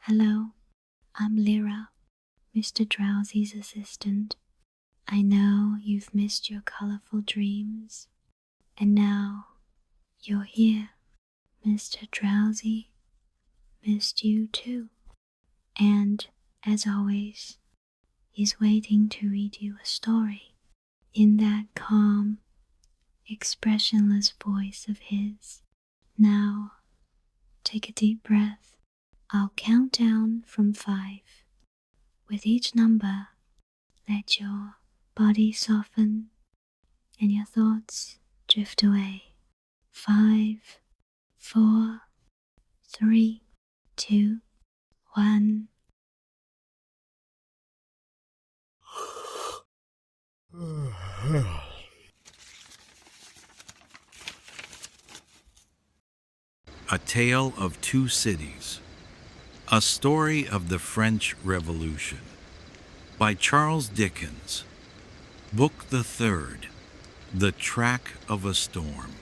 Hello, I'm Lyra, Mr.Drowsy's assistant. I know you've missed your colorful dreams, and now you're here. Mr. Drowsy missed you too, and as always, he's waiting to read you a story in that calm, expressionless voice of his. Now, take a deep breath. I'll count down from 5. With each number, let your body soften and your thoughts drift away. 5, 4, 3, 2, 1. A Tale of Two Cities. A Story of the French Revolution by Charles Dickens. Book the 3rd. The Track of a Storm.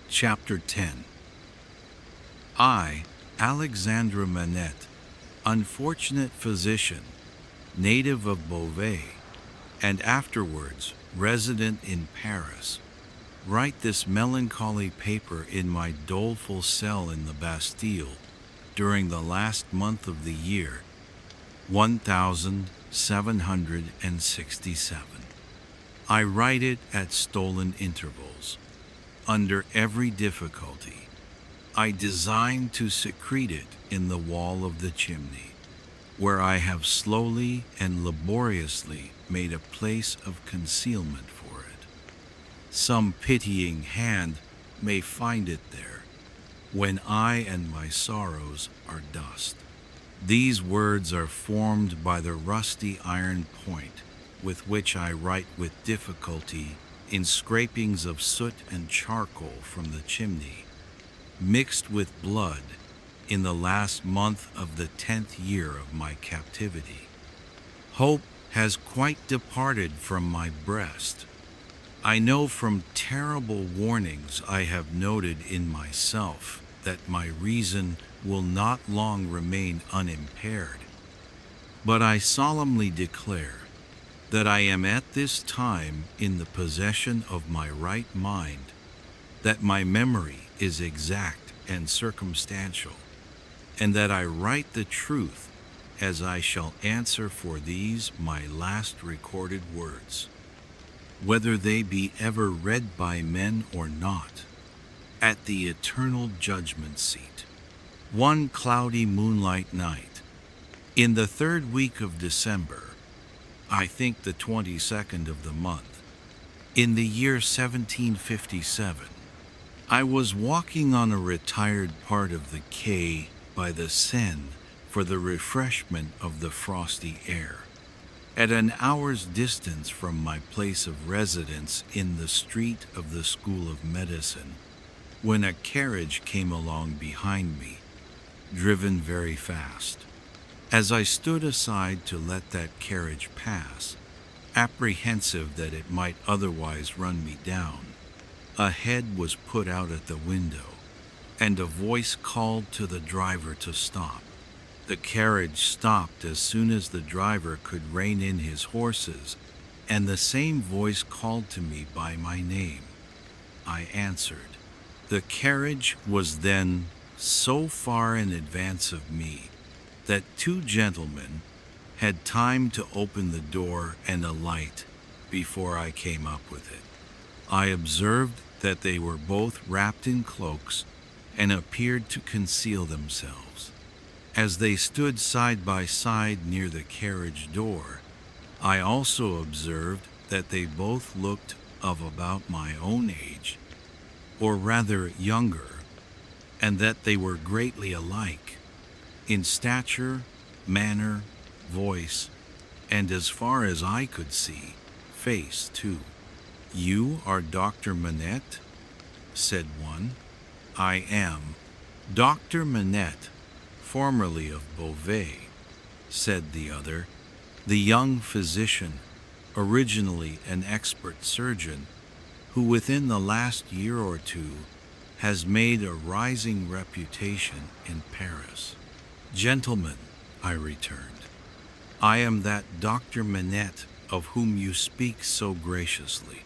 Chapter 10. I, Alexandre Manette, unfortunate physician, native of Beauvais, and afterwards resident in Paris, write this melancholy paper in my doleful cell in the Bastille during the last month of the year 1767. I write it at stolen intervals, under every difficulty. I design to secrete it in the wall of the chimney, where I have slowly and laboriously made a place of concealment for it. Some pitying hand may find it there, when I and my sorrows are dust. These words are formed by the rusty iron point with which I write with difficulty in scrapings of soot and charcoal from the chimney, mixed with blood in the last month of the 10th year of my captivity. Hope has quite departed from my breast. I know from terrible warnings I have noted in myself that my reason will not long remain unimpaired. But I solemnly declare that I am at this time in the possession of my right mind, that my memory is exact and circumstantial, and that I write the truth as I shall answer for these my last recorded words, whether they be ever read by men or not, at the eternal judgment seat. One cloudy moonlight night, in the 3rd week of December, I think the 22nd of the month, in the year 1757, I was walking on a retired part of the quay by the Seine for the refreshment of the frosty air, at an hour's distance from my place of residence in the street of the School of Medicine, when a carriage came along behind me, driven very fast. As I stood aside to let that carriage pass, apprehensive that it might otherwise run me down, a head was put out at the window, and a voice called to the driver to stop. The carriage stopped as soon as the driver could rein in his horses, and the same voice called to me by my name. I answered. The carriage was then so far in advance of me that 2 gentlemen had time to open the door and alight before I came up with it. I observed that they were both wrapped in cloaks and appeared to conceal themselves. As they stood side by side near the carriage door, I also observed that they both looked of about my own age, or rather younger, and that they were greatly alike, in stature, manner, voice, and as far as I could see, face too. "You are Dr. Manette?" said one. "I am Dr. Manette, formerly of Beauvais," said the other, the young physician, originally an expert surgeon, who within the last year or two has made a rising reputation in Paris. Gentlemen, I returned, I am that Dr. Manette of whom you speak so graciously.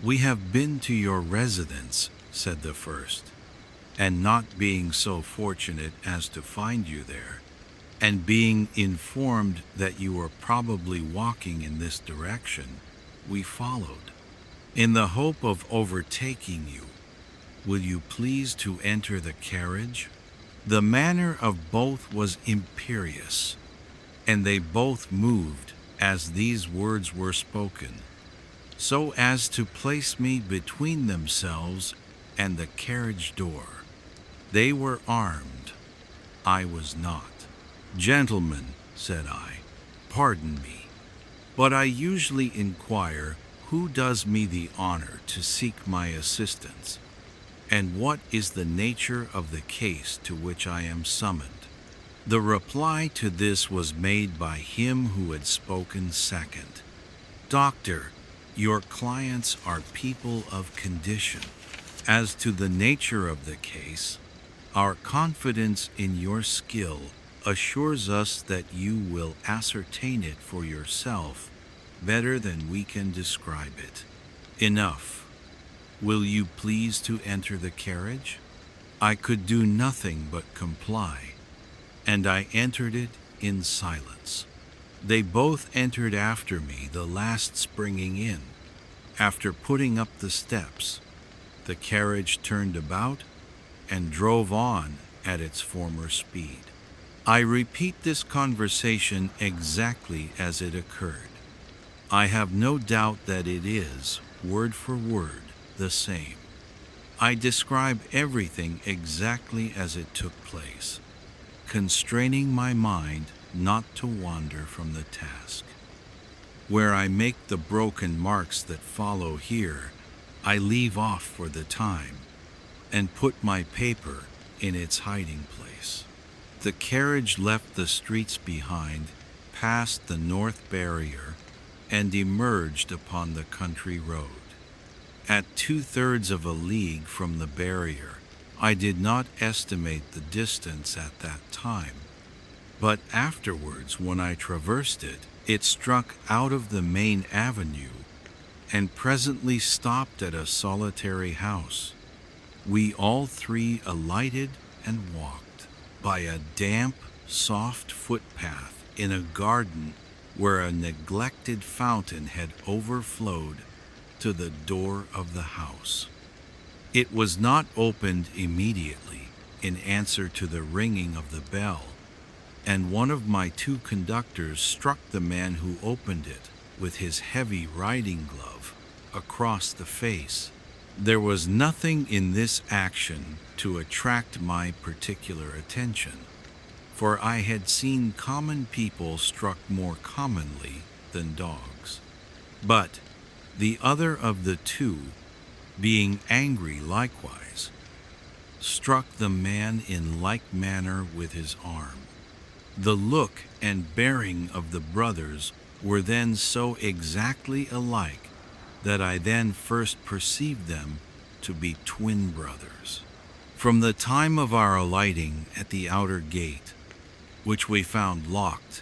We have been to your residence, said the first, and not being so fortunate as to find you there, and being informed that you were probably walking in this direction, we followed. In the hope of overtaking you, will you please to enter the carriage? The manner of both was imperious, and they both moved as these words were spoken, so as to place me between themselves and the carriage door. They were armed. I was not. Gentlemen, said I, pardon me, but I usually inquire who does me the honor to seek my assistance, and what is the nature of the case to which I am summoned. The reply to this was made by him who had spoken second. Doctor, your clients are people of condition. As to the nature of the case, our confidence in your skill assures us that you will ascertain it for yourself better than we can describe it. Enough. Will you please to enter the carriage? I could do nothing but comply, and I entered it in silence. They both entered after me, the last springing in. After putting up the steps, the carriage turned about and drove on at its former speed. I repeat this conversation exactly as it occurred. I have no doubt that it is, word for word, the same. I describe everything exactly as it took place, constraining my mind not to wander from the task. Where I make the broken marks that follow here, I leave off for the time and put my paper in its hiding place. The carriage left the streets behind, passed the north barrier, and emerged upon the country road. At 2/3 of a league from the barrier, I did not estimate the distance at that time, but afterwards, when I traversed it, it struck out of the main avenue and presently stopped at a solitary house. We all three alighted and walked by a damp, soft footpath in a garden where a neglected fountain had overflowed to the door of the house. It was not opened immediately in answer to the ringing of the bell, and one of my two conductors struck the man who opened it with his heavy riding glove across the face. There was nothing in this action to attract my particular attention, for I had seen common people struck more commonly than dogs. But the other of the two, being angry likewise, struck the man in like manner with his arm. The look and bearing of the brothers were then so exactly alike that I then first perceived them to be twin brothers. From the time of our alighting at the outer gate, which we found locked,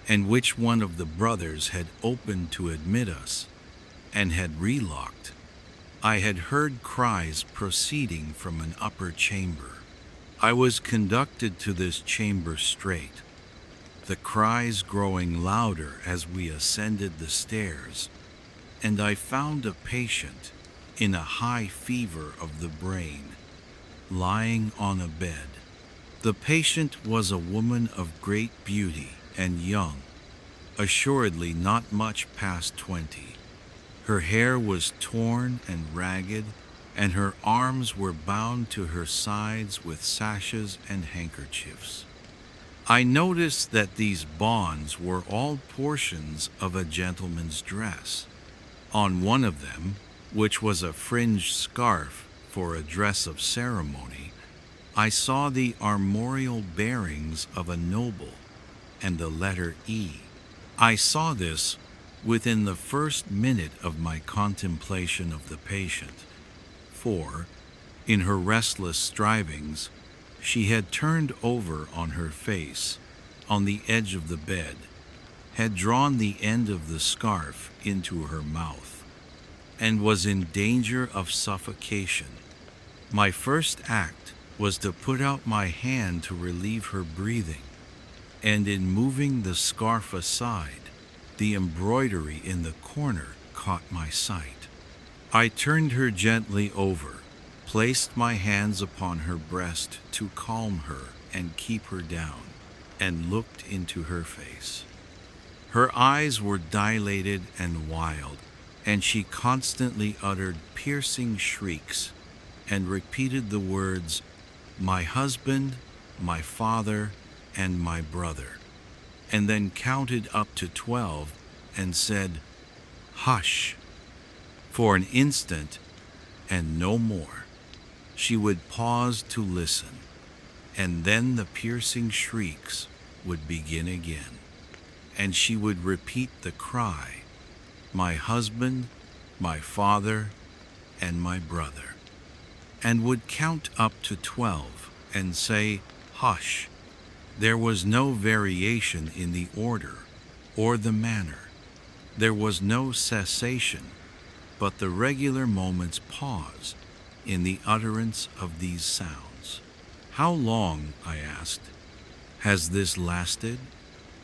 and which one of the brothers had opened to admit us, and had relocked, I had heard cries proceeding from an upper chamber. I was conducted to this chamber straight, the cries growing louder as we ascended the stairs, and I found a patient in a high fever of the brain, lying on a bed. The patient was a woman of great beauty and young, assuredly not much past 20. Her hair was torn and ragged, and her arms were bound to her sides with sashes and handkerchiefs. I noticed that these bonds were all portions of a gentleman's dress. On one of them, which was a fringed scarf for a dress of ceremony, I saw the armorial bearings of a noble and the letter E. I saw this within the first minute of my contemplation of the patient, for, in her restless strivings, She had turned over on her face, on the edge of the bed, had drawn the end of the scarf into her mouth, and was in danger of suffocation. My first act was to put out my hand to relieve her breathing, and in moving the scarf aside, the embroidery in the corner caught my sight. I turned her gently over, placed my hands upon her breast to calm her and keep her down, and looked into her face. Her eyes were dilated and wild, and she constantly uttered piercing shrieks and repeated the words, "My husband, my father, and my brother," and then counted up to 12 and said, "Hush." For an instant, and no more, she would pause to listen, and then the piercing shrieks would begin again, and she would repeat the cry, "My husband, my father, and my brother," and would count up to 12 and say, "Hush." There was no variation in the order or the manner. There was no cessation, but the regular moment's pause in the utterance of these sounds. "How long," I asked, "has this lasted?"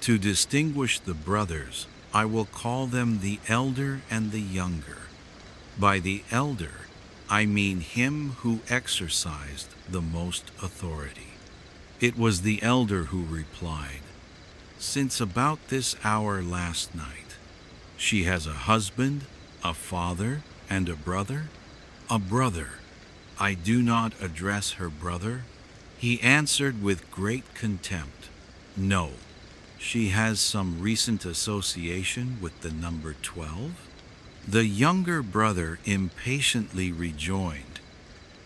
To distinguish the brothers, I will call them the elder and the younger. By the elder, I mean him who exercised the most authority. It was the elder who replied, "Since about this hour last night, she has a husband, a father, and a brother?" "A brother. I do not address her brother." He answered with great contempt, "No." "She has some recent association with the number 12? The younger brother impatiently rejoined,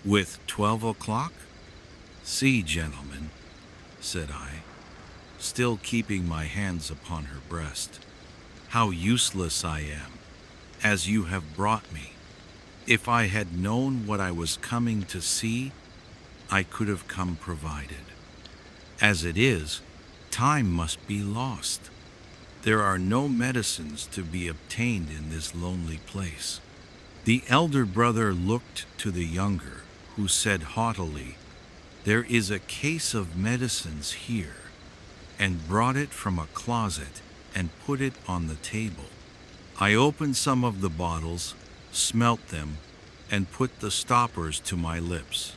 "With 12 o'clock? See, gentlemen," said I, still keeping my hands upon her breast, "how useless I am, as you have brought me. If I had known what I was coming to see, I could have come provided. As it is, time must be lost. There are no medicines to be obtained in this lonely place." The elder brother looked to the younger, who said haughtily, "There is a case of medicines here," and brought it from a closet and put it on the table. I opened some of the bottles, smelt them, and put the stoppers to my lips.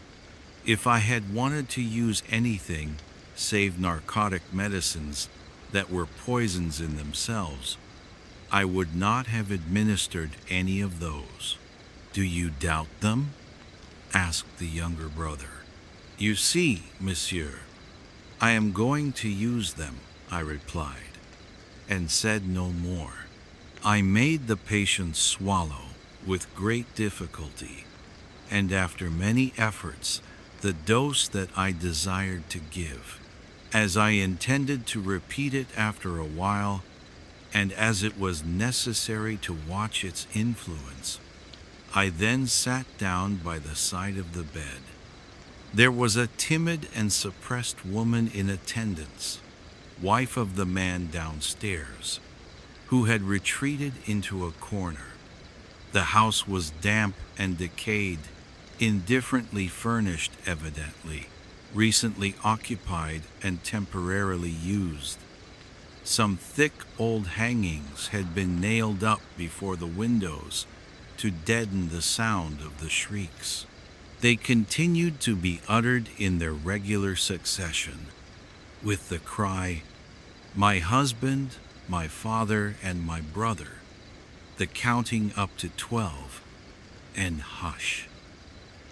If I had wanted to use anything save narcotic medicines that were poisons in themselves, I would not have administered any of those. "Do you doubt them?" asked the younger brother. "You see, monsieur, I am going to use them," I replied, and said no more. I made the patient swallow with great difficulty, and after many efforts, the dose that I desired to give. As I intended to repeat it after a while, and as it was necessary to watch its influence, I then sat down by the side of the bed. There was a timid and suppressed woman in attendance, wife of the man downstairs, who had retreated into a corner. The house was damp and decayed, indifferently furnished evidently, recently occupied and temporarily used. Some thick old hangings had been nailed up before the windows to deaden the sound of the shrieks. They continued to be uttered in their regular succession, with the cry, "My husband, my father, and my brother," the counting up to 12, and "Hush."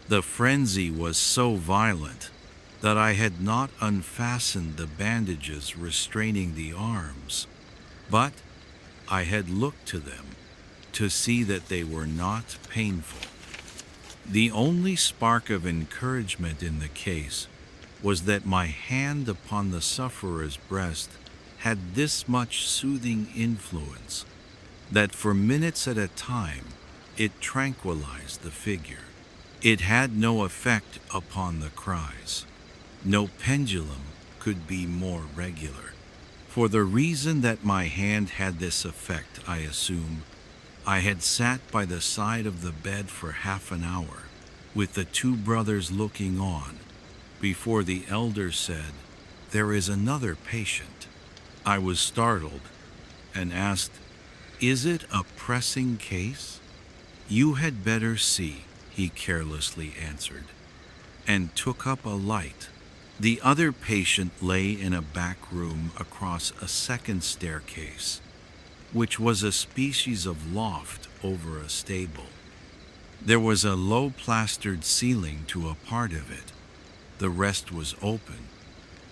The frenzy was so violent that I had not unfastened the bandages restraining the arms, but I had looked to them to see that they were not painful. The only spark of encouragement in the case was that my hand upon the sufferer's breast had this much soothing influence, that for minutes at a time it tranquilized the figure. It had no effect upon the cries. No pendulum could be more regular. For the reason that my hand had this effect, I assume, I had sat by the side of the bed for half an hour, with the two brothers looking on, before the elder said, "There is another patient." I was startled and asked, "Is it a pressing case?" "You had better see," he carelessly answered, and took up a light. The other patient lay in a back room across a second staircase, which was a species of loft over a stable. There was a low plastered ceiling to a part of it. The rest was open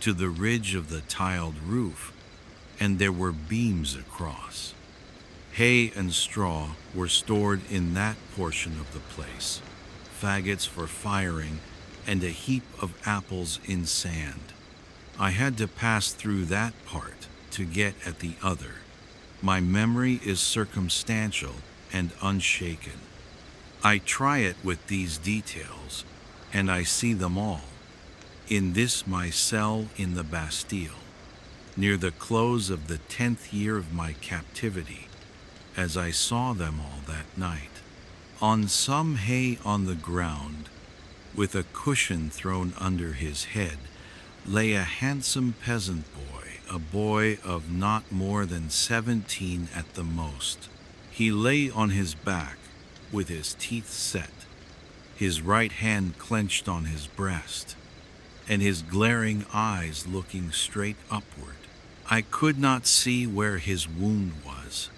to the ridge of the tiled roof, and there were beams across. Hay and straw were stored in that portion of the place, faggots for firing, and a heap of apples in sand. I had to pass through that part to get at the other. My memory is circumstantial and unshaken. I try it with these details, and I see them all. In this my cell in the Bastille, near the close of the 10th year of my captivity, as I saw them all that night. On some hay on the ground, with a cushion thrown under his head, lay a handsome peasant boy, a boy of not more than 17 at the most. He lay on his back, with his teeth set, his right hand clenched on his breast, and his glaring eyes looking straight upward. I could not see where his wound was,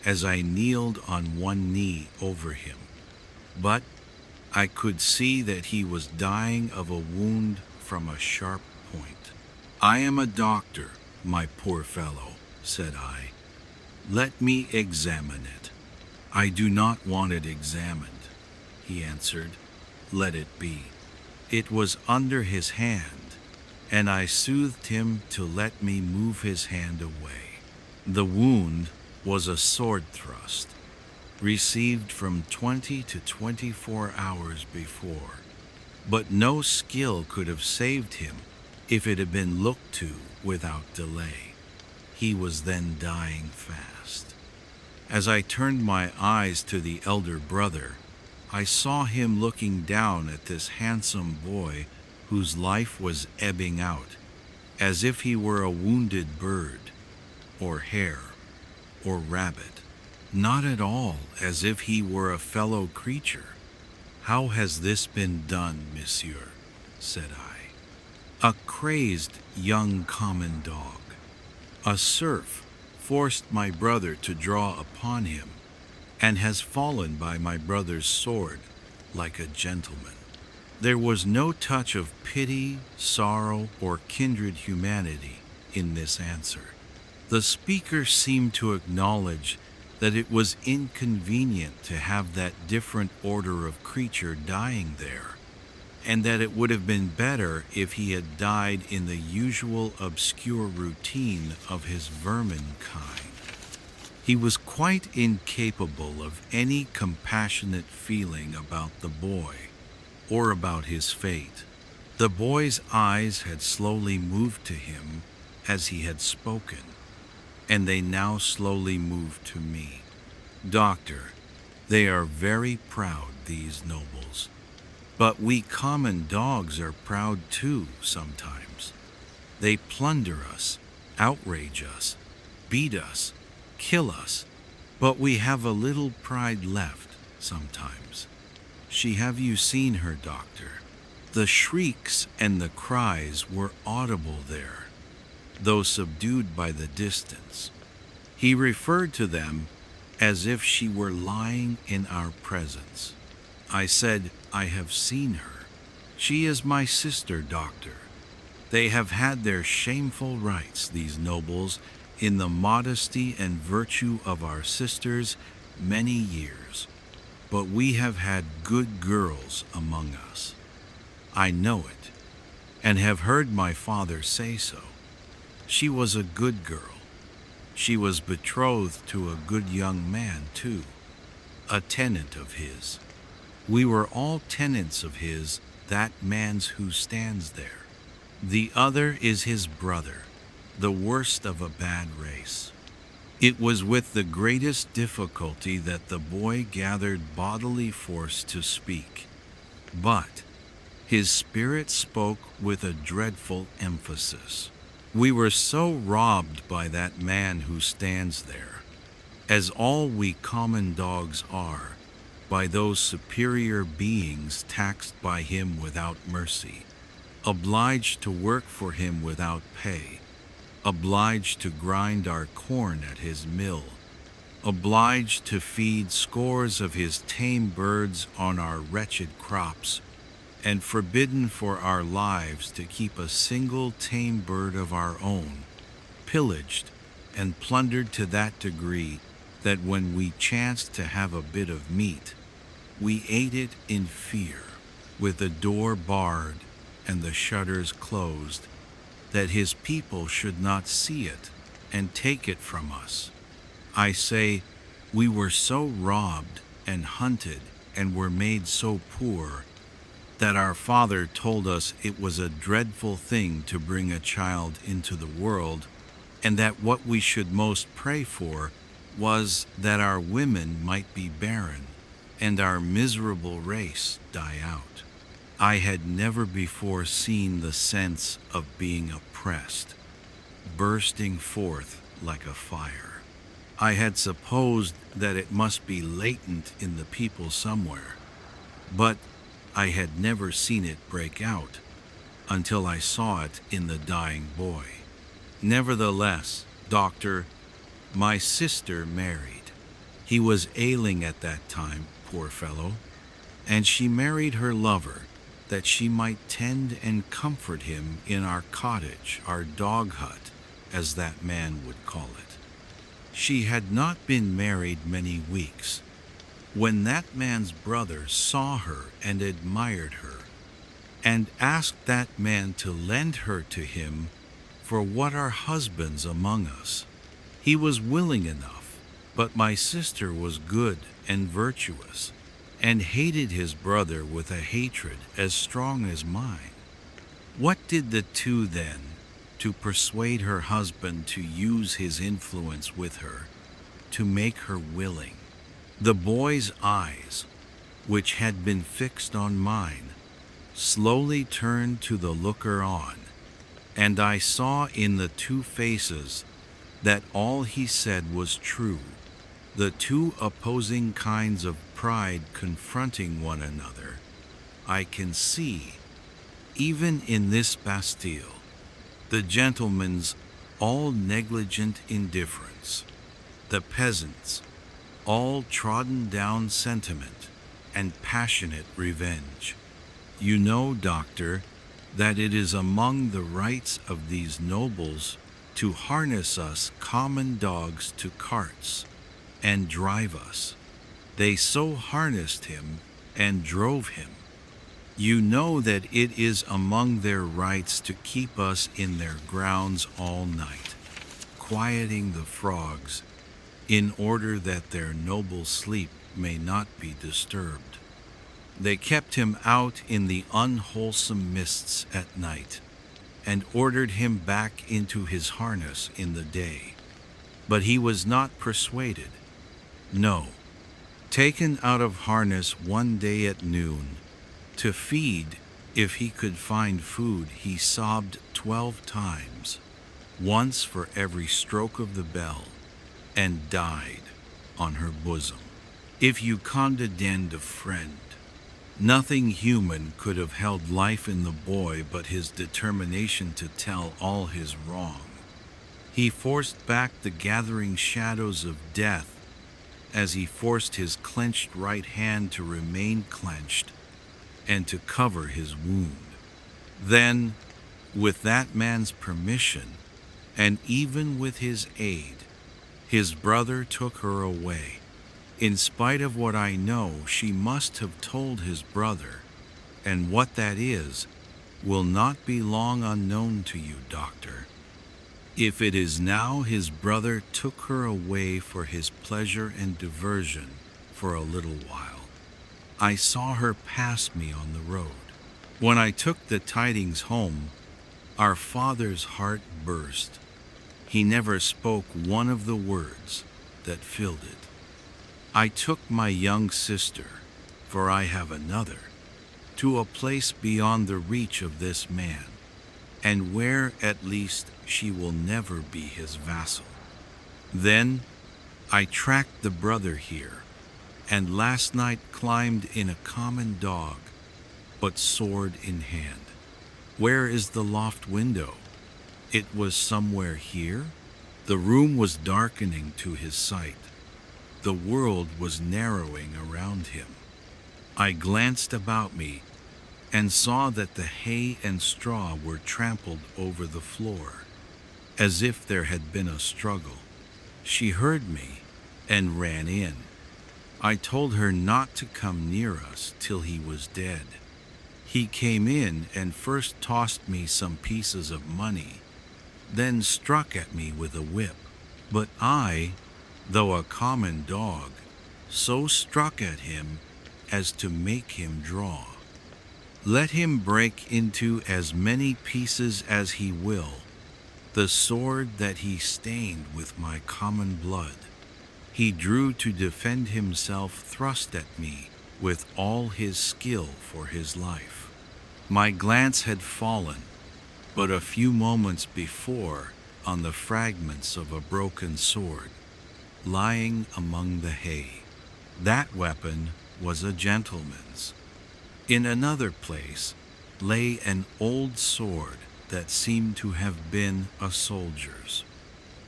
as I kneeled on one knee over him, but I could see that he was dying of a wound from a sharp point. "I am a doctor, my poor fellow," said I. "Let me examine it." "I do not want it examined," he answered. "Let it be." It was under his hand, and I soothed him to let me move his hand away. The wound was a sword thrust, received from 20 to 24 hours before, but no skill could have saved him if it had been looked to without delay. He was then dying fast. As I turned my eyes to the elder brother, I saw him looking down at this handsome boy whose life was ebbing out, as if he were a wounded bird, or hare, or rabbit. Not at all as if he were a fellow creature. "How has this been done, monsieur?" said I. "A crazed young common dog. A serf forced my brother to draw upon him, and has fallen by my brother's sword like a gentleman." There was no touch of pity, sorrow, or kindred humanity in this answer. The speaker seemed to acknowledge that it was inconvenient to have that different order of creature dying there, and that it would have been better if he had died in the usual obscure routine of his vermin kind. He was quite incapable of any compassionate feeling about the boy, or about his fate. The boy's eyes had slowly moved to him as he had spoken, and they now slowly moved to me. "Doctor, they are very proud, these nobles. But we common dogs are proud too sometimes. They plunder us, outrage us, beat us, kill us, but we have a little pride left sometimes. Have you seen her, doctor? The shrieks and the cries were audible there, though subdued by the distance. He referred to them as if she were lying in our presence. I said, "I have seen her. She is my sister, doctor. They have had their shameful rights, these nobles, in the modesty and virtue of our sisters many years, but we have had good girls among us. I know it, and have heard my father say so. She was a good girl. She was betrothed to a good young man, too, a tenant of his. We were all tenants of his, that man's who stands there. The other is his brother, the worst of a bad race. It was with the greatest difficulty that the boy gathered bodily force to speak, but his spirit spoke with a dreadful emphasis. We were so robbed by that man who stands there, as all we common dogs are, by those superior beings taxed by him without mercy, obliged to work for him without pay, obliged to grind our corn at his mill, obliged to feed scores of his tame birds on our wretched crops, and forbidden for our lives to keep a single tame bird of our own, pillaged and plundered to that degree that when we chanced to have a bit of meat, we ate it in fear, with the door barred and the shutters closed, that his people should not see it and take it from us. I say, we were so robbed and hunted and were made so poor that our father told us it was a dreadful thing to bring a child into the world, and that what we should most pray for was that our women might be barren and our miserable race die out. I had never before seen the sense of being oppressed, bursting forth like a fire. I had supposed that it must be latent in the people somewhere, but I had never seen it break out until I saw it in the dying boy. Nevertheless, Doctor, my sister married. He was ailing at that time, poor fellow, and she married her lover that she might tend and comfort him in our cottage, our dog hut, as that man would call it. She had not been married many weeks when that man's brother saw her and admired her, and asked that man to lend her to him for what are husbands among us. He was willing enough, but my sister was good and virtuous, and hated his brother with a hatred as strong as mine. What did the two then, to persuade her husband to use his influence with her, to make her willing? The boy's eyes, which had been fixed on mine, slowly turned to the looker-on, and I saw in the two faces that all he said was true, the two opposing kinds of pride confronting one another. I can see, even in this Bastille, the gentleman's all negligent indifference, the peasant's all trodden down sentiment and passionate revenge. You know, Doctor, that it is among the rights of these nobles to harness us common dogs to carts and drive us. They so harnessed him and drove him. You know that it is among their rights to keep us in their grounds all night, quieting the frogs, in order that their noble sleep may not be disturbed. They kept him out in the unwholesome mists at night, and ordered him back into his harness in the day. But he was not persuaded. No, taken out of harness one day at noon, to feed, if he could find food, he sobbed 12 times, once for every stroke of the bell, and died on her bosom. If you condescend a friend, nothing human could have held life in the boy but his determination to tell all his wrong. He forced back the gathering shadows of death as he forced his clenched right hand to remain clenched and to cover his wound. Then, with that man's permission, and even with his aid, his brother took her away. In spite of what I know, she must have told his brother, and what that is will not be long unknown to you, Doctor. If it is now his brother took her away for his pleasure and diversion for a little while. I saw her pass me on the road. When I took the tidings home, Our father's heart burst. He never spoke one of the words that filled it. I took my young sister, for I have another, to a place beyond the reach of this man, and where at least she will never be his vassal. Then I tracked the brother here, and last night climbed in a common dog, but sword in hand. Where is the loft window? It was somewhere here? The room was darkening to his sight. The world was narrowing around him. I glanced about me and saw that the hay and straw were trampled over the floor, as if there had been a struggle. She heard me and ran in. I told her not to come near us till he was dead. He came in and first tossed me some pieces of money, then struck at me with a whip. But I, though a common dog, so struck at him as to make him draw. Let him break into as many pieces as he will the sword that he stained with my common blood. He drew to defend himself, thrust at me with all his skill for his life. My glance had fallen, but a few moments before, on the fragments of a broken sword, lying among the hay. That weapon was a gentleman's. In another place lay an old sword that seemed to have been a soldier's.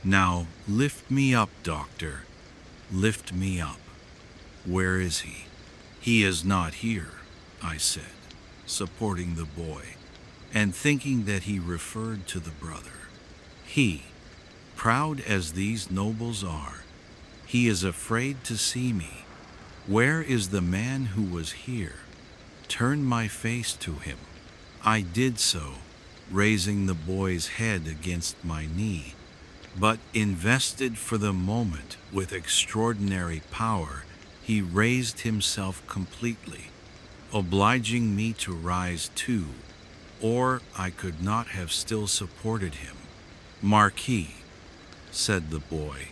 Now lift me up, doctor, lift me up. Where is he? He is not here, I said, supporting the boy, and thinking that he referred to the brother. He, proud as these nobles are, he is afraid to see me. Where is the man who was here? Turn my face to him. I did so, raising the boy's head against my knee, but invested for the moment with extraordinary power, he raised himself completely, obliging me to rise too, or I could not have still supported him. Marquis, said the boy,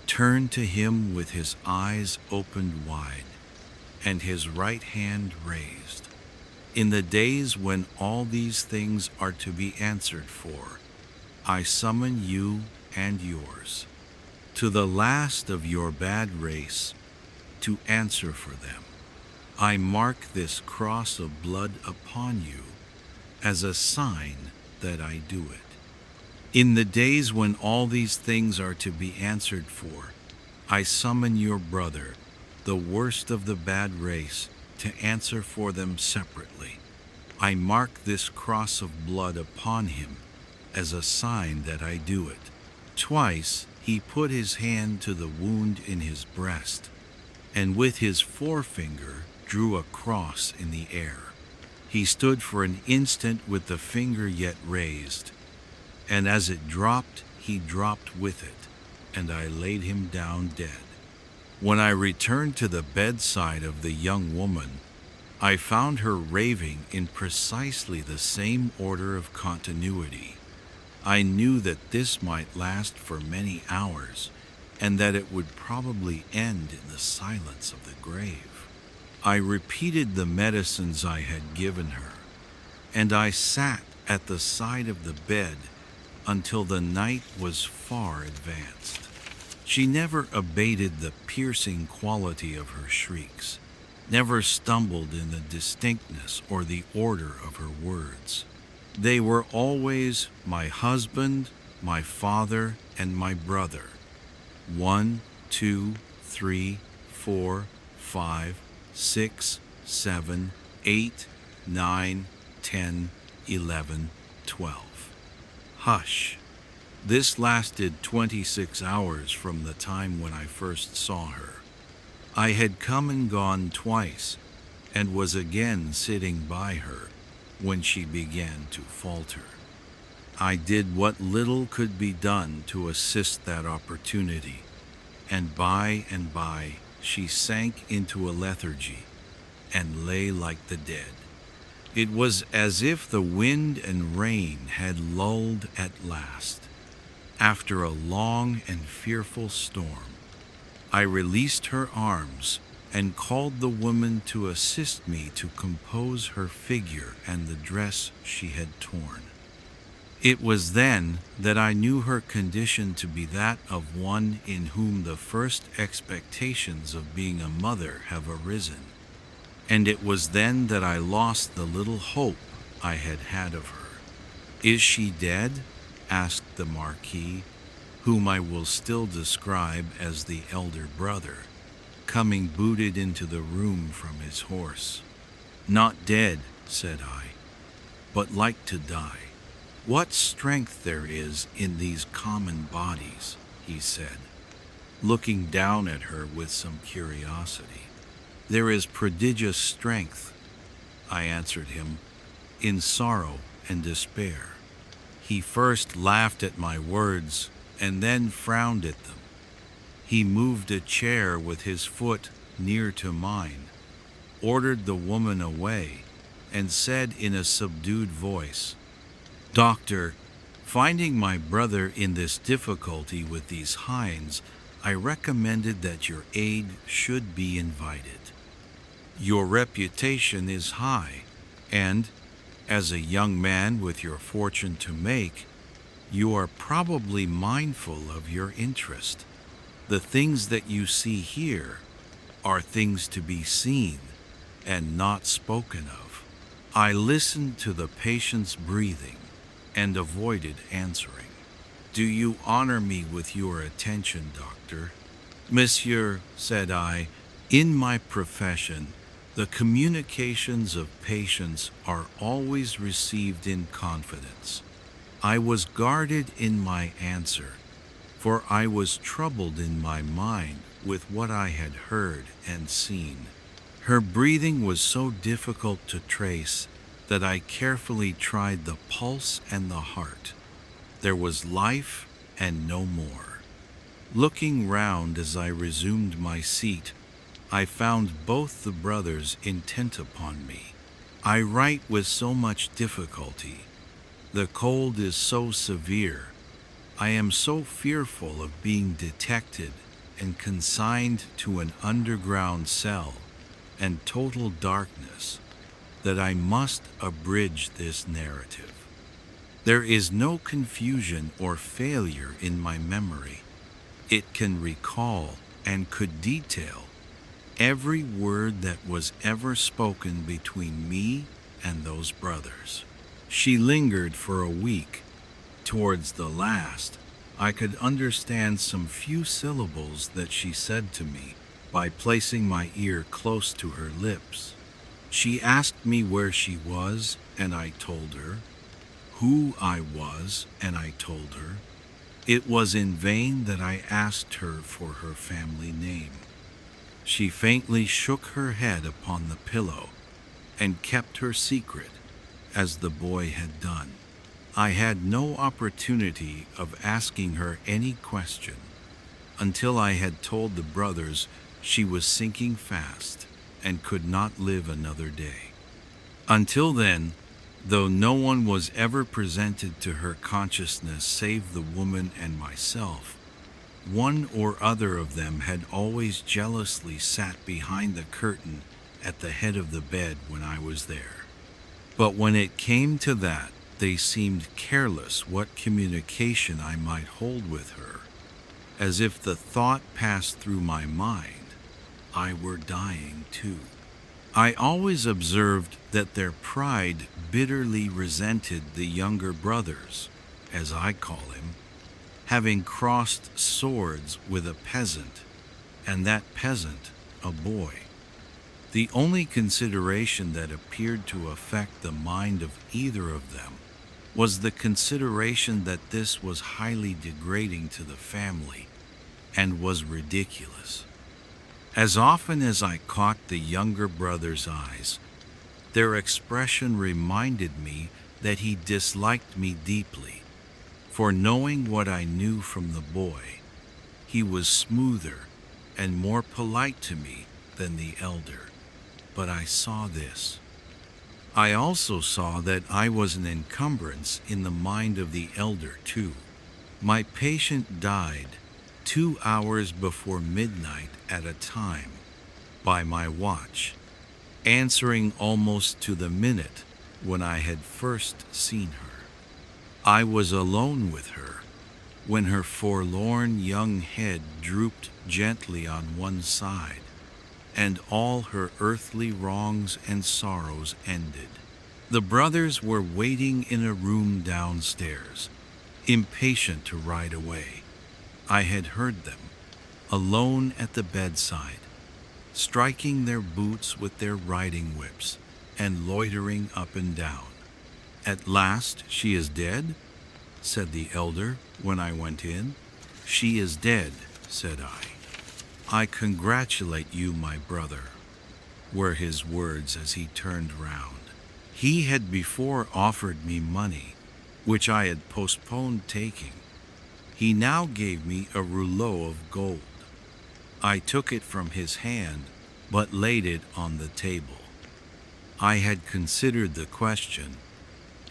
turned to him with his eyes opened wide and his right hand raised. In the days when all these things are to be answered for, I summon you and yours, to the last of your bad race, to answer for them. I mark this cross of blood upon you as a sign that I do it. In the days when all these things are to be answered for, I summon your brother, the worst of the bad race, to answer for them separately. I mark this cross of blood upon him as a sign that I do it. Twice he put his hand to the wound in his breast, and with his forefinger drew a cross in the air. He stood for an instant with the finger yet raised, and as it dropped, he dropped with it, and I laid him down dead. When I returned to the bedside of the young woman, I found her raving in precisely the same order of continuity. I knew that this might last for many hours, and that it would probably end in the silence of the grave. I repeated the medicines I had given her, and I sat at the side of the bed until the night was far advanced. She never abated the piercing quality of her shrieks, never stumbled in the distinctness or the order of her words. They were always my husband, my father, and my brother. 1, 2, 3, 4, 5, 6, 7, 8, 9, 10, 11, 12. Hush. This lasted 26 hours from the time when I first saw her. I had come and gone twice, and was again sitting by her when she began to falter. I did what little could be done to assist that opportunity, and by she sank into a lethargy and lay like the dead. It was as if the wind and rain had lulled at last. After a long and fearful storm, I released her arms and called the woman to assist me to compose her figure and the dress she had torn. It was then that I knew her condition to be that of one in whom the first expectations of being a mother have arisen, and it was then that I lost the little hope I had had of her. "Is she dead?" asked the Marquis, whom I will still describe as the elder brother, coming booted into the room from his horse. "Not dead," said I, "but like to die." "What strength there is in these common bodies," he said, looking down at her with some curiosity. "There is prodigious strength," I answered him, "in sorrow and despair." He first laughed at my words and then frowned at them. He moved a chair with his foot near to mine, ordered the woman away, and said in a subdued voice, "Doctor, finding my brother in this difficulty with these hinds, I recommended that your aid should be invited. Your reputation is high, and, as a young man with your fortune to make, you are probably mindful of your interest. The things that you see here are things to be seen and not spoken of." I listened to the patient's breathing and avoided answering. "Do you honor me with your attention, doctor?" "Monsieur," said I, "in my profession, the communications of patients are always received in confidence." I was guarded in my answer, for I was troubled in my mind with what I had heard and seen. Her breathing was so difficult to trace that I carefully tried the pulse and the heart. There was life and no more. Looking round as I resumed my seat, I found both the brothers intent upon me. "I write with so much difficulty. The cold is so severe. I am so fearful of being detected and consigned to an underground cell and total darkness that I must abridge this narrative. There is no confusion or failure in my memory. It can recall and could detail every word that was ever spoken between me and those brothers." She lingered for a week. Towards the last, I could understand some few syllables that she said to me by placing my ear close to her lips. She asked me where she was, and I told her. Who I was, and I told her. It was in vain that I asked her for her family name. She faintly shook her head upon the pillow and kept her secret, as the boy had done. I had no opportunity of asking her any question until I had told the brothers she was sinking fast and could not live another day. Until then, though no one was ever presented to her consciousness save the woman and myself, one or other of them had always jealously sat behind the curtain at the head of the bed when I was there. But when it came to that, they seemed careless what communication I might hold with her, as if the thought passed through my mind, I were dying too. I always observed that their pride bitterly resented the younger brothers, as I call him, having crossed swords with a peasant, and that peasant a boy. The only consideration that appeared to affect the mind of either of them was the consideration that this was highly degrading to the family and was ridiculous. As often as I caught the younger brother's eyes, their expression reminded me that he disliked me deeply, for knowing what I knew from the boy, he was smoother and more polite to me than the elder. But I saw this. I also saw that I was an encumbrance in the mind of the elder, too. My patient died 2 hours before midnight at a time, by my watch, answering almost to the minute when I had first seen her. I was alone with her when her forlorn young head drooped gently on one side, and all her earthly wrongs and sorrows ended. The brothers were waiting in a room downstairs, impatient to ride away. I had heard them, alone at the bedside, striking their boots with their riding whips and loitering up and down. "At last she is dead?" said the elder when I went in. "She is dead," said I. "I congratulate you, my brother," were his words as he turned round. He had before offered me money, which I had postponed taking. He now gave me a rouleau of gold. I took it from his hand, but laid it on the table. I had considered the question,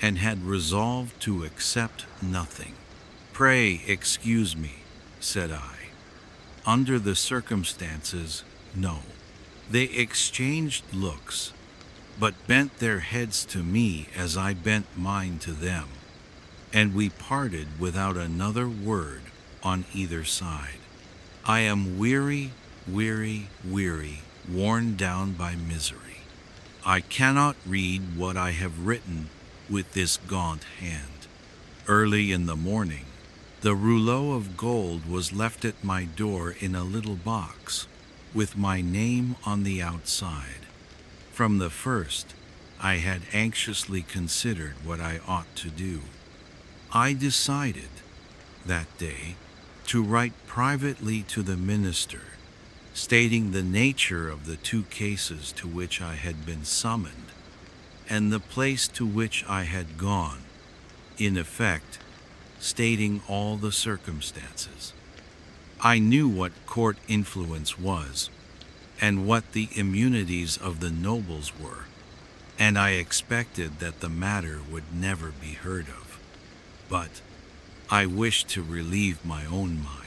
and had resolved to accept nothing. "Pray excuse me," said I. "Under the circumstances, no." They exchanged looks, but bent their heads to me as I bent mine to them, and we parted without another word on either side. I am weary, weary, weary, worn down by misery. I cannot read what I have written with this gaunt hand. Early in the morning, the rouleau of gold was left at my door in a little box, with my name on the outside. From the first, I had anxiously considered what I ought to do. I decided, that day, to write privately to the minister, stating the nature of the 2 cases to which I had been summoned, and the place to which I had gone, in effect, stating all the circumstances. I knew what court influence was, and what the immunities of the nobles were, and I expected that the matter would never be heard of. But I wished to relieve my own mind.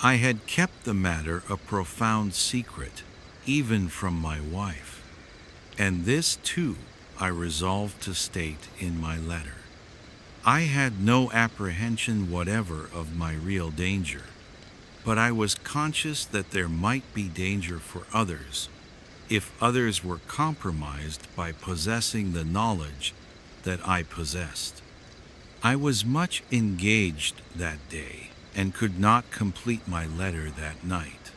I had kept the matter a profound secret, even from my wife, and this too I resolved to state in my letter. I had no apprehension whatever of my real danger, but I was conscious that there might be danger for others, if others were compromised by possessing the knowledge that I possessed. I was much engaged that day, and could not complete my letter that night.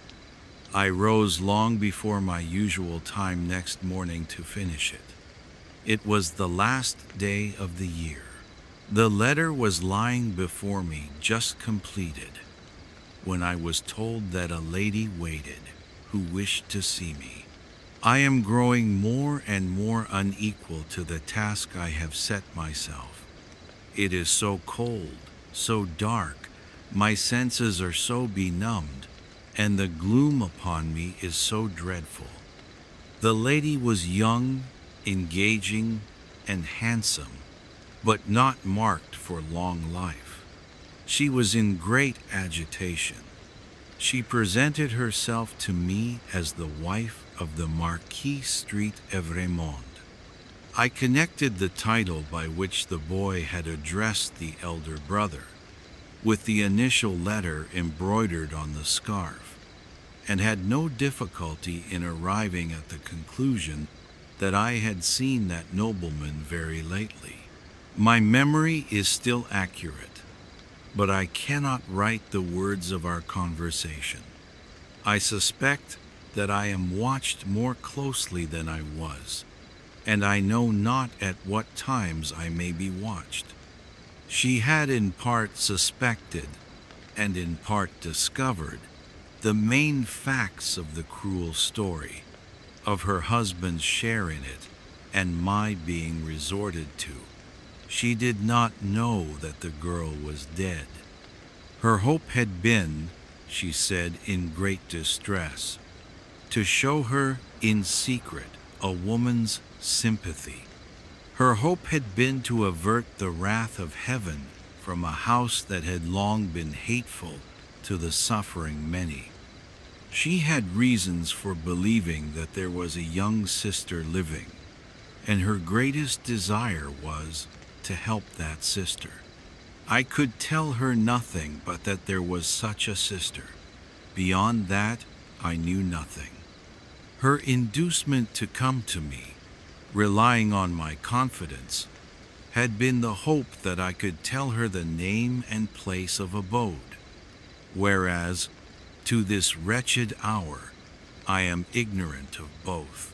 I rose long before my usual time next morning to finish it. It was the last day of the year. The letter was lying before me just completed, when I was told that a lady waited, who wished to see me. I am growing more and more unequal to the task I have set myself. It is so cold, so dark, my senses are so benumbed, and the gloom upon me is so dreadful. The lady was young, engaging, and handsome, but not marked for long life. She was in great agitation. She presented herself to me as the wife of the Marquis Street Evremond. I connected the title by which the boy had addressed the elder brother with the initial letter embroidered on the scarf, and had no difficulty in arriving at the conclusion that I had seen that nobleman very lately. My memory is still accurate, but I cannot write the words of our conversation. I suspect that I am watched more closely than I was, and I know not at what times I may be watched. She had in part suspected, and in part discovered, the main facts of the cruel story, of her husband's share in it, and my being resorted to. She did not know that the girl was dead. Her hope had been, she said in great distress, to show her in secret a woman's sympathy, Her hope had been to avert the wrath of heaven from a house that had long been hateful to the suffering many. She had reasons for believing that there was a young sister living, and her greatest desire was to help that sister. I could tell her nothing but that there was such a sister. Beyond that, I knew nothing. Her inducement to come to me, relying on my confidence, had been the hope that I could tell her the name and place of abode, whereas, to this wretched hour, I am ignorant of both.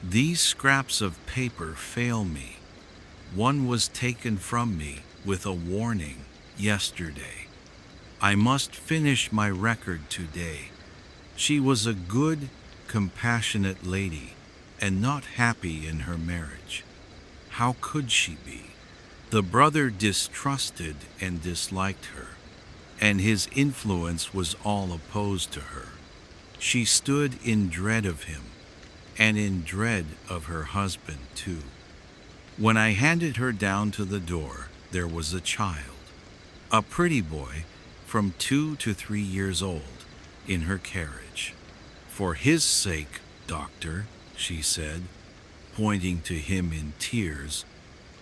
These scraps of paper fail me. One was taken from me with a warning yesterday. I must finish my record today. She was a good, compassionate lady, and not happy in her marriage. How could she be? The brother distrusted and disliked her, and his influence was all opposed to her. She stood in dread of him, and in dread of her husband too. When I handed her down to the door, there was a child, a pretty boy from 2 to 3 years old, in her carriage. For his sake, doctor, she said, pointing to him in tears,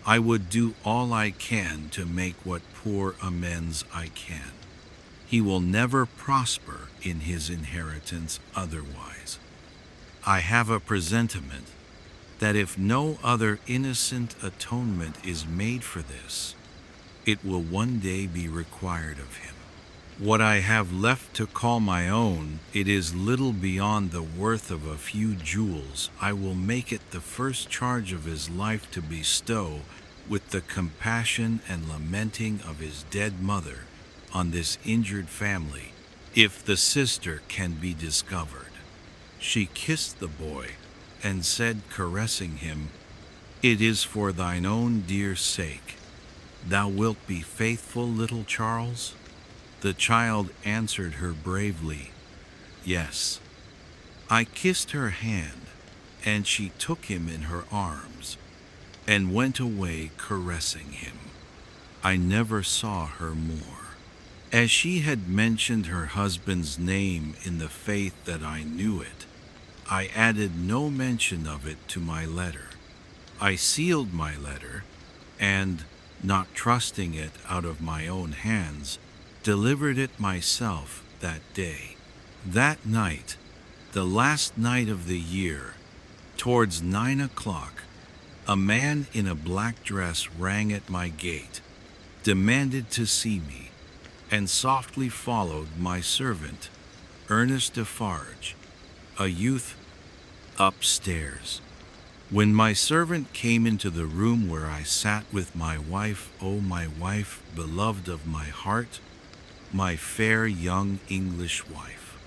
I would do all I can to make what poor amends I can. He will never prosper in his inheritance otherwise. I have a presentiment that if no other innocent atonement is made for this, it will one day be required of him. What I have left to call my own, it is little beyond the worth of a few jewels. I will make it the first charge of his life to bestow, with the compassion and lamenting of his dead mother, on this injured family, if the sister can be discovered. She kissed the boy and said, caressing him, It is for thine own dear sake. Thou wilt be faithful, little Charles? The child answered her bravely, Yes. I kissed her hand, and she took him in her arms, and went away caressing him. I never saw her more. As she had mentioned her husband's name in the faith that I knew it, I added no mention of it to my letter. I sealed my letter, and, not trusting it out of my own hands, delivered it myself that day. That night, the last night of the year, towards 9 o'clock, a man in a black dress rang at my gate, demanded to see me, and softly followed my servant, Ernest Defarge, a youth, upstairs. When my servant came into the room where I sat with my wife, oh, my wife, beloved of my heart, my fair young English wife,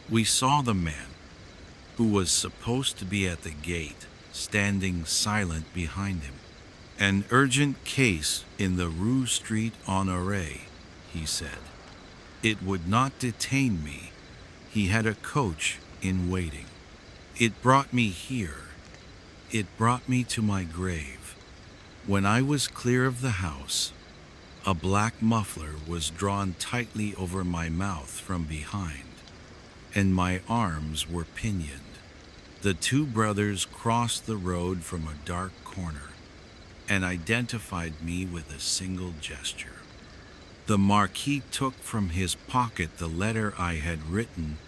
we saw the man, who was supposed to be at the gate, standing silent behind him. An urgent case in the Rue Street Honoré, he said. It would not detain me. He had a coach in waiting. It brought me here. It brought me to my grave. When I was clear of the house, a black muffler was drawn tightly over my mouth from behind, and my arms were pinioned. The two brothers crossed the road from a dark corner and identified me with a single gesture. The Marquis took from his pocket the letter I had written,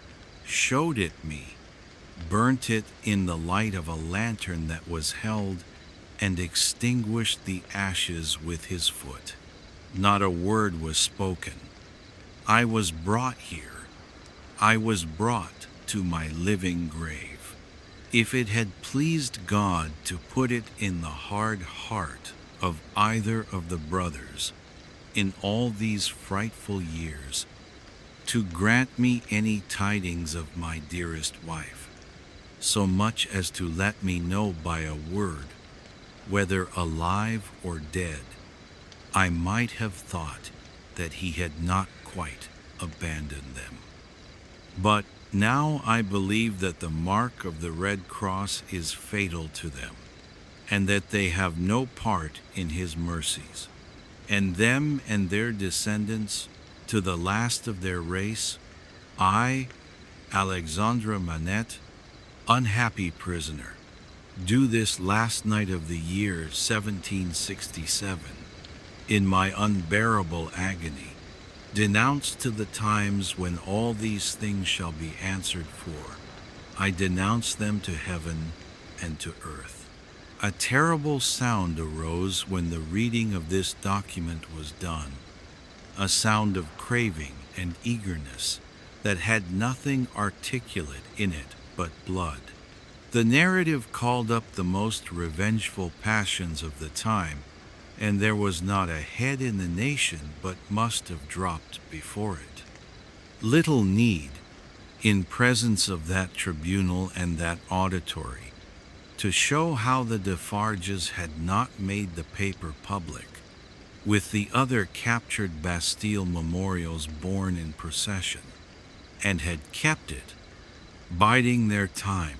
showed it me, burnt it in the light of a lantern that was held, and extinguished the ashes with his foot. Not a word was spoken. I was brought here. I was brought to my living grave. If it had pleased God to put it in the hard heart of either of the brothers, in all these frightful years, to grant me any tidings of my dearest wife, so much as to let me know by a word, whether alive or dead, I might have thought that he had not quite abandoned them. But now I believe that the mark of the Red Cross is fatal to them. and that they have no part in his mercies. And them and their descendants, to the last of their race, I, Alexandra Manette, unhappy prisoner, do this last night of the year 1767, in my unbearable agony, denounce to the times when all these things shall be answered for. I denounce them to heaven and to earth. A terrible sound arose when the reading of this document was done, a sound of craving and eagerness that had nothing articulate in it but blood. The narrative called up the most revengeful passions of the time, and there was not a head in the nation but must have dropped before it. Little need, in presence of that tribunal and that auditory, to show how the Defarges had not made the paper public, with the other captured Bastille memorials borne in procession, and had kept it, biding their time.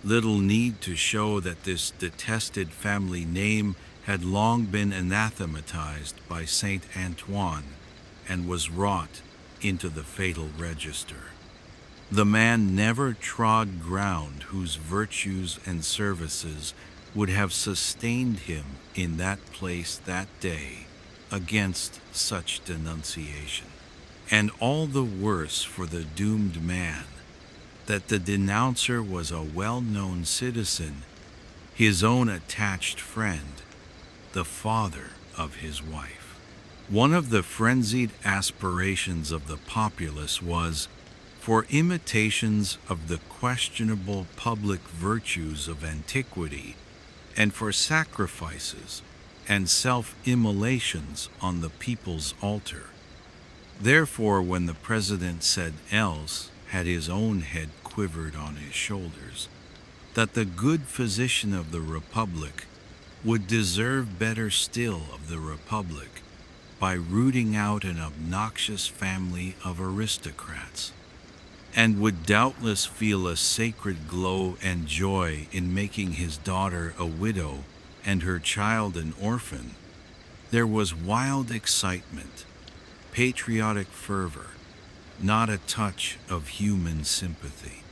Little need to show that this detested family name had long been anathematized by Saint Antoine and was wrought into the fatal register. The man never trod ground whose virtues and services would have sustained him in that place that day against such denunciation. And all the worse for the doomed man that the denouncer was a well-known citizen, his own attached friend, the father of his wife. One of the frenzied aspirations of the populace was for imitations of the questionable public virtues of antiquity, and for sacrifices and self-immolations on the people's altar. Therefore, when the president said else, had his own head quivered on his shoulders, that the good physician of the Republic would deserve better still of the Republic by rooting out an obnoxious family of aristocrats, and would doubtless feel a sacred glow and joy in making his daughter a widow and her child an orphan, there was wild excitement, patriotic fervor, not a touch of human sympathy.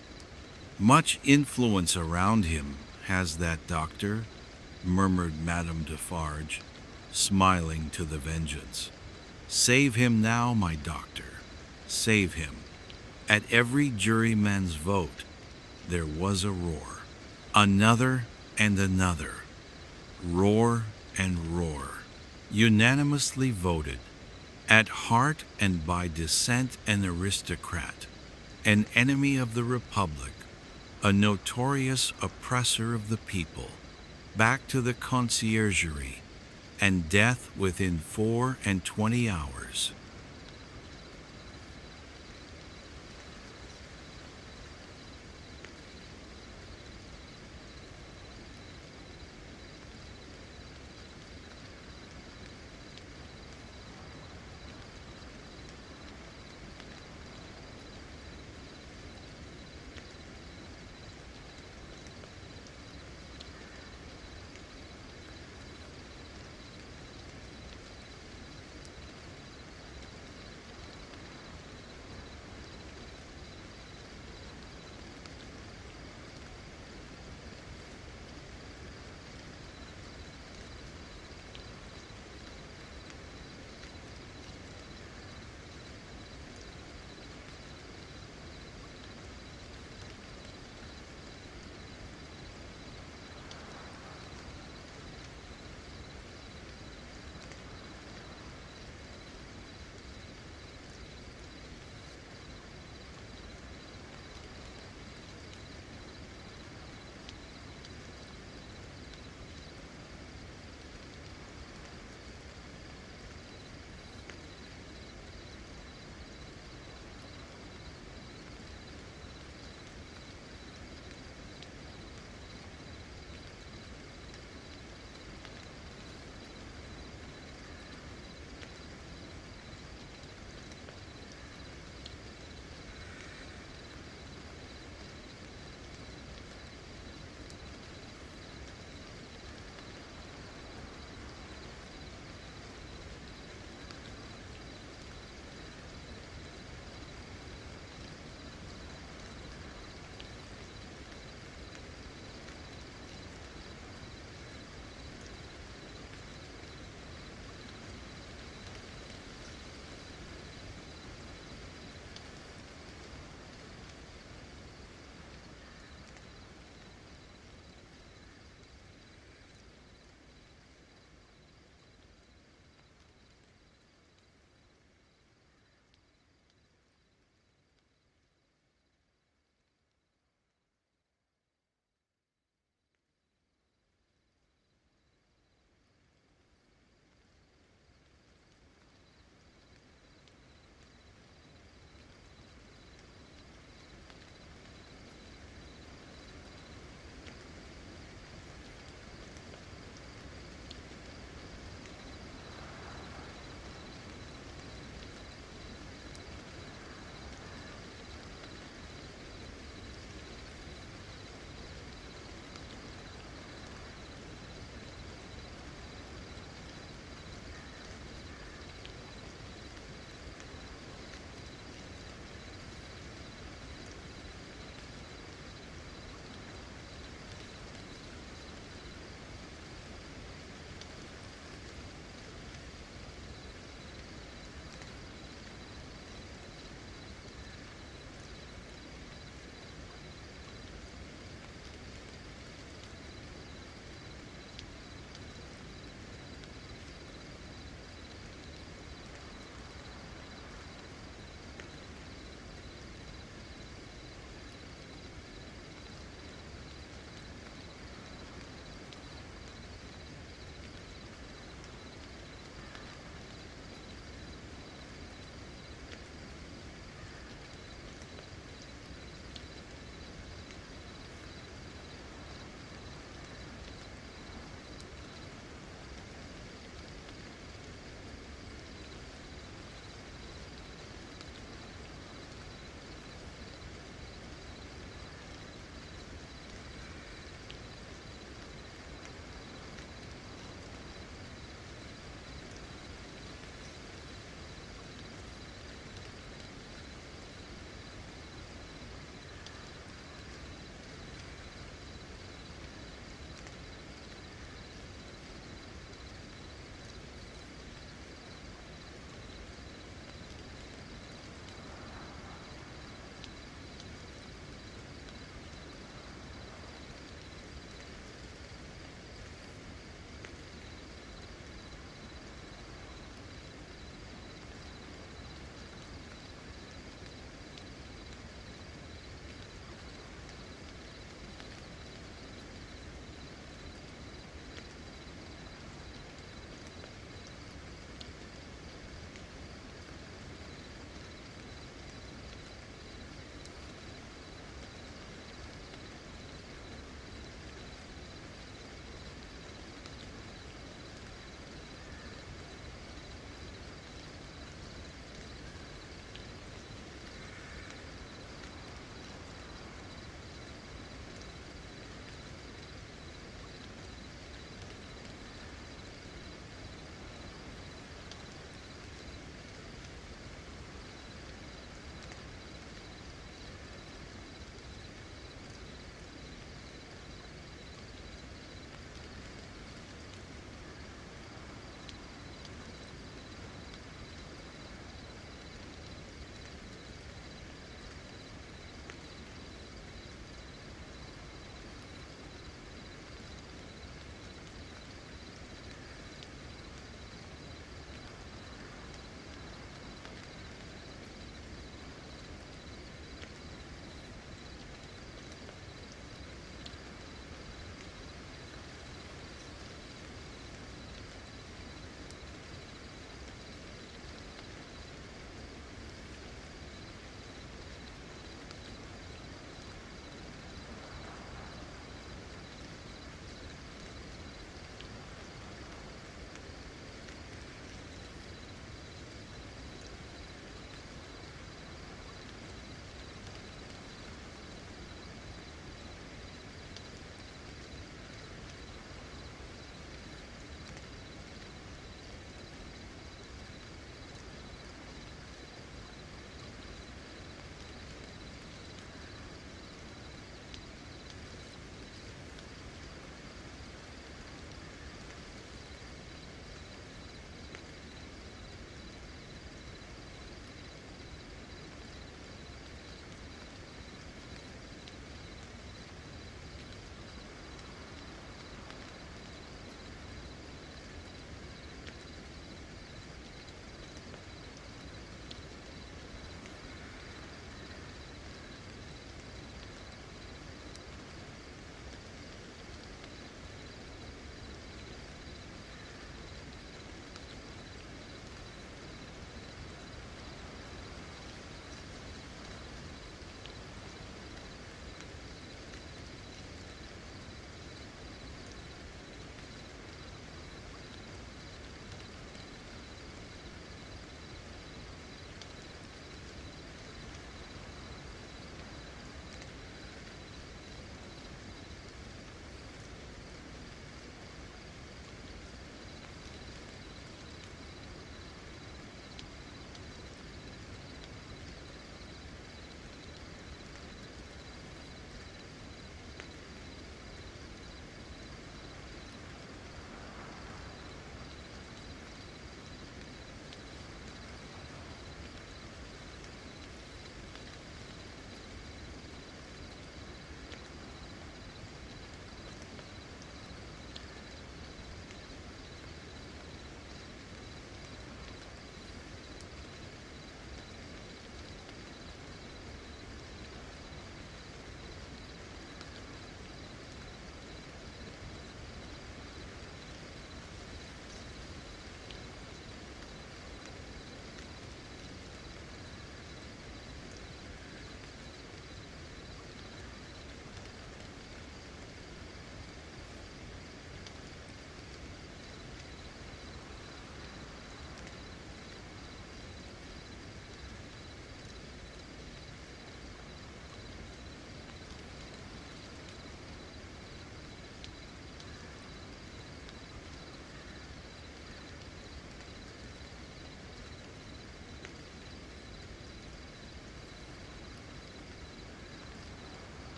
Much influence around him has that doctor, murmured Madame Defarge, smiling to the vengeance. Save him now, my doctor, save him. At every juryman's vote, there was a roar. Another and another. Roar and roar. Unanimously voted. At heart and by descent an aristocrat, an enemy of the Republic, a notorious oppressor of the people, back to the conciergerie, and death within 24 hours.